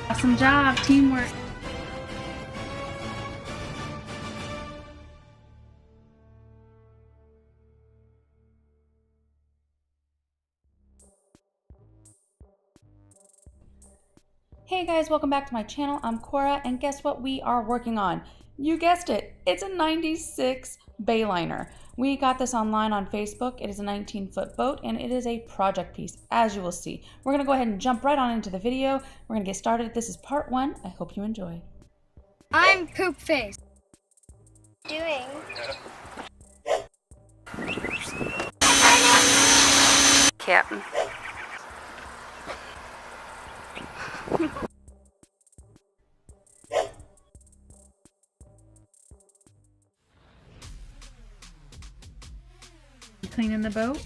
Awesome job, teamwork. Hey guys, welcome back to my channel. I'm Cora, and guess what we are working on? You guessed it, it's a 96 Bayliner. We got this online on Facebook. It is a 19-foot boat, and it is a project piece, as you will see. We're gonna go ahead and jump right on into the video. We're gonna get started. This is part 1. I hope you enjoy. I'm Poop Face. Doing? Captain. You cleaning the boat?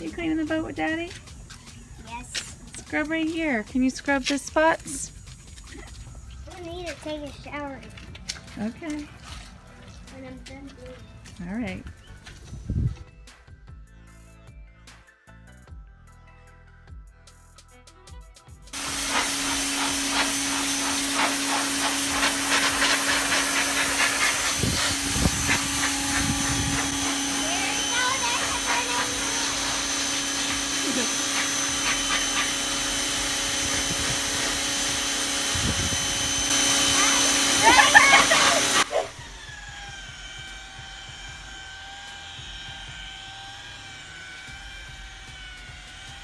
You cleaning the boat with Daddy? Yes. Scrub right here. Can you scrub the spots? I need to take a shower Okay. when I'm done. All right.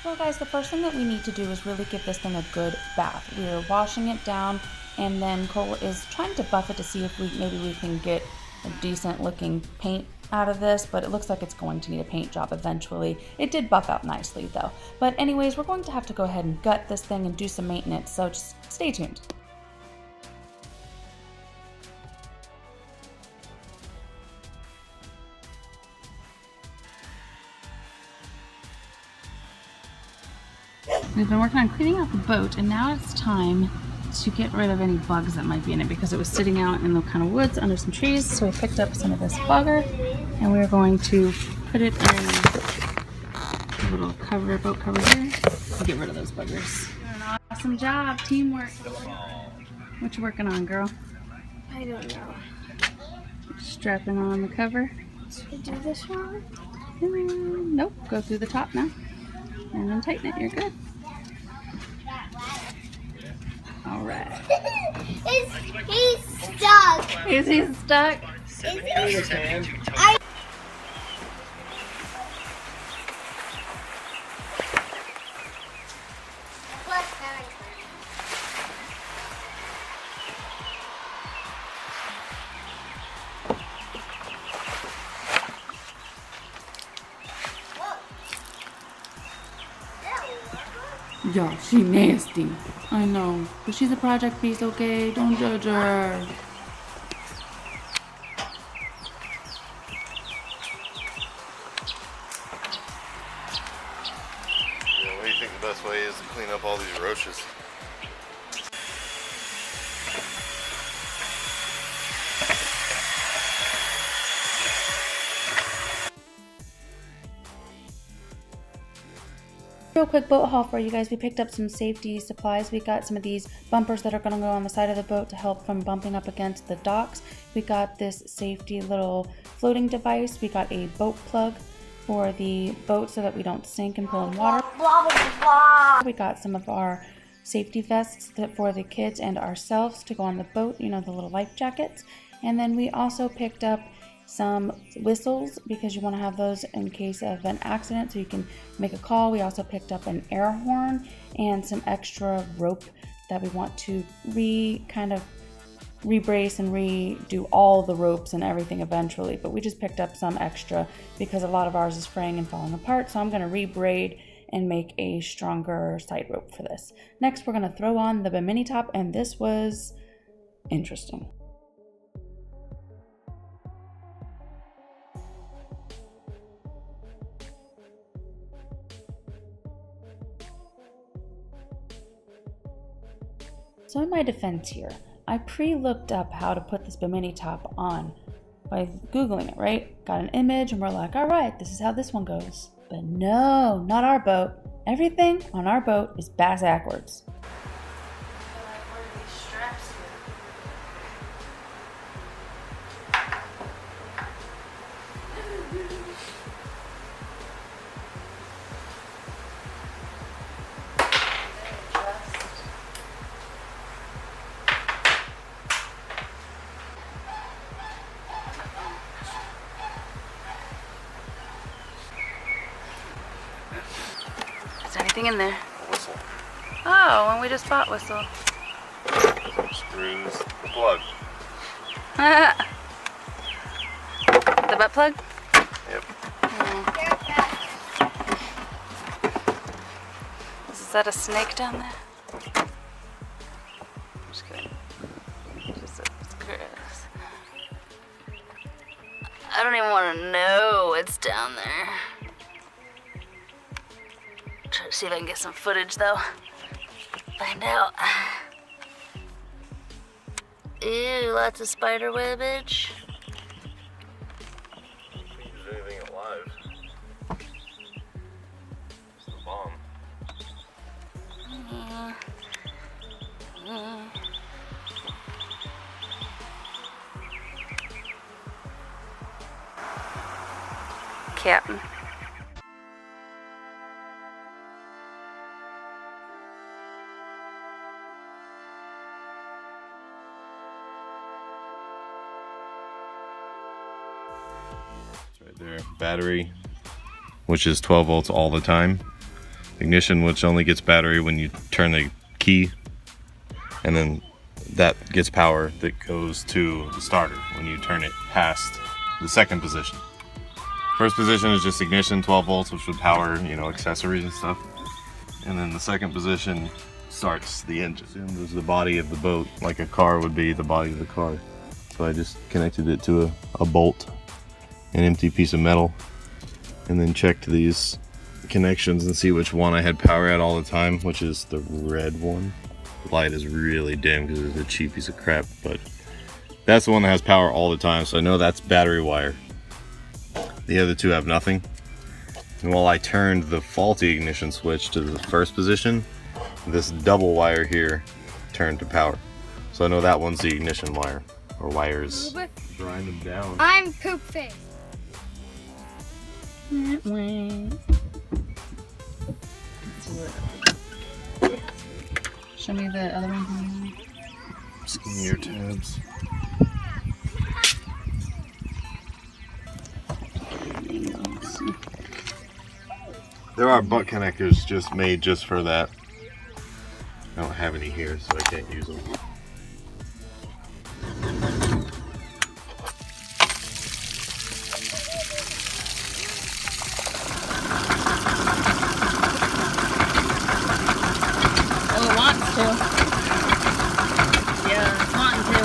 Well guys, the first thing that we need to do is really give this thing a good bath. We are washing it down, and then Cole is trying to buff it to see if maybe we can get a decent looking paint out of this, but it looks like it's going to need a paint job eventually. It did buff out nicely though. But anyways, we're going to have to go ahead and gut this thing and do some maintenance, so just stay tuned. We've been working on cleaning out the boat, and now it's time to get rid of any bugs that might be in it because it was sitting out in the kind of woods under some trees. So we picked up some of this bugger, and we're going to put it in a little cover, boat cover here, to get rid of those buggers. Doing an awesome job, teamwork. What you working on, girl? I don't know. Strapping on the cover. Should I do this wrong? Nope, go through the top now, and then tighten it. You're good. All right. He's stuck. Is he stuck? Is he? Yeah, she nasty. I know. But she's a project piece, okay? Don't judge her. Yeah, what do you think the best way is to clean up all these roaches? Real quick boat haul for you guys. We picked up some safety supplies. We got some of these bumpers that are going to go on the side of the boat to help from bumping up against the docks. We got this safety little floating device. We got a boat plug for the boat so that we don't sink and pull in water. Blah, blah, blah. We got some of our safety vests for the kids and ourselves to go on the boat, you know, the little life jackets. And then we also picked up some whistles because you want to have those in case of an accident so you can make a call. We also picked up an air horn and some extra rope that we want to rebrace and redo all the ropes and everything eventually, but we just picked up some extra because a lot of ours is fraying and falling apart, so I'm going to rebraid and make a stronger side rope for this. Next, we're going to throw on the Bimini top, and this was interesting. So in my defense here, I pre-looked up how to put this Bimini top on by Googling it, right? Got an image and we're like, all right, this is how this one goes. But no, not our boat. Everything on our boat is backwards. Is there anything in there? Whistle. Oh, and we just bought whistle. Screws. The plug. The butt plug? Yep. Is that a snake down there? I'm just kidding. Just a screw. I don't even want to know what's down there. Try to see if I can get some footage though. Find out. Ew, lots of spider webbage. Use anything alive. It's the bomb. Captain. Right there. Battery, which is 12 volts all the time. Ignition, which only gets battery when you turn the key. And then that gets power that goes to the starter when you turn it past the second position. First position is just ignition, 12 volts, which would power, you know, accessories and stuff. And then the second position starts the engine. There's the body of the boat, like a car would be the body of the car. So I just connected it to a bolt, an empty piece of metal, and then checked these connections and see which one I had power at all the time, which is the red one. The light is really dim because it's a cheap piece of crap, but that's the one that has power all the time, so I know that's battery wire. The other two have nothing. And while I turned the faulty ignition switch to the first position, this double wire here turned to power. So I know that one's the ignition wire, or wires. Grind them down. I'm Poop Face. Show me the other one. Skin your tabs. There are butt connectors just made just for that. I don't have any here, so I can't use them. Oh, it wants to. Yeah, it's wanting to.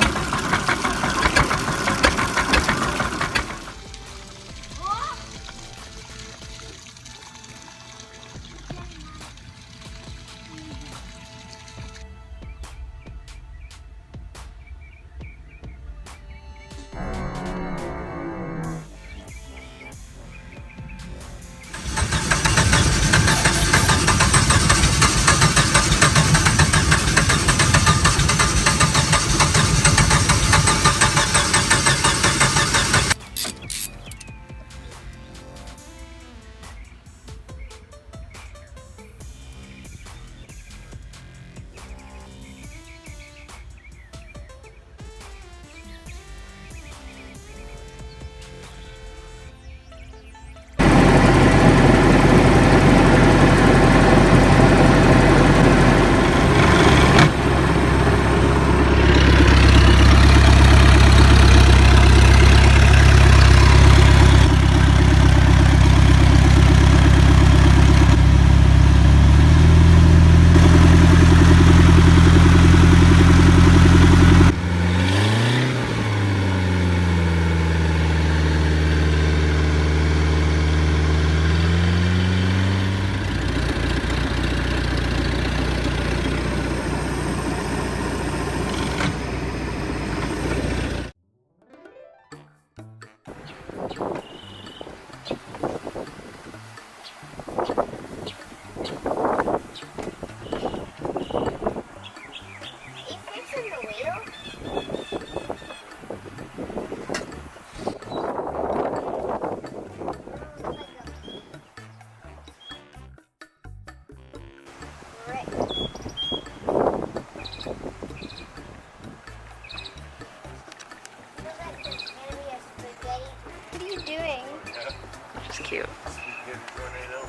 Good tornado.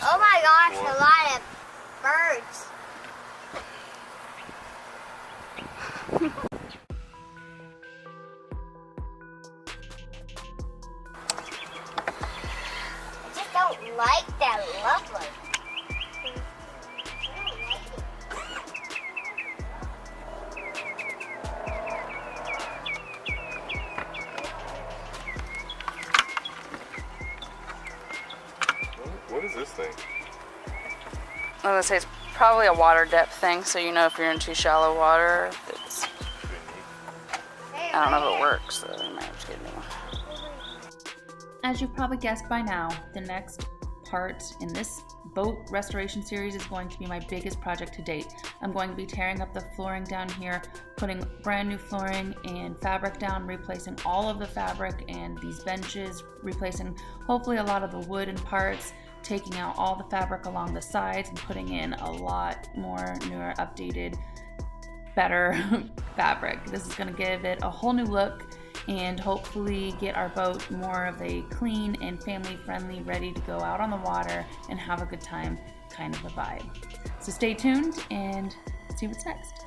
Oh my gosh, a lot of birds. I just don't like that lovely. What is this thing? I was gonna say it's probably a water depth thing, so you know if you're in too shallow water. It's, I don't know if it works, so you might have to get a new one. As you've probably guessed by now, the next part in this boat restoration series is going to be my biggest project to date. I'm going to be tearing up the flooring down here, putting brand new flooring and fabric down, replacing all of the fabric and these benches, replacing hopefully a lot of the wooden parts, taking out all the fabric along the sides and putting in a lot more newer, updated, better fabric. This is going to give it a whole new look and hopefully get our boat more of a clean and family friendly, ready to go out on the water and have a good time kind of a vibe. So stay tuned and see what's next.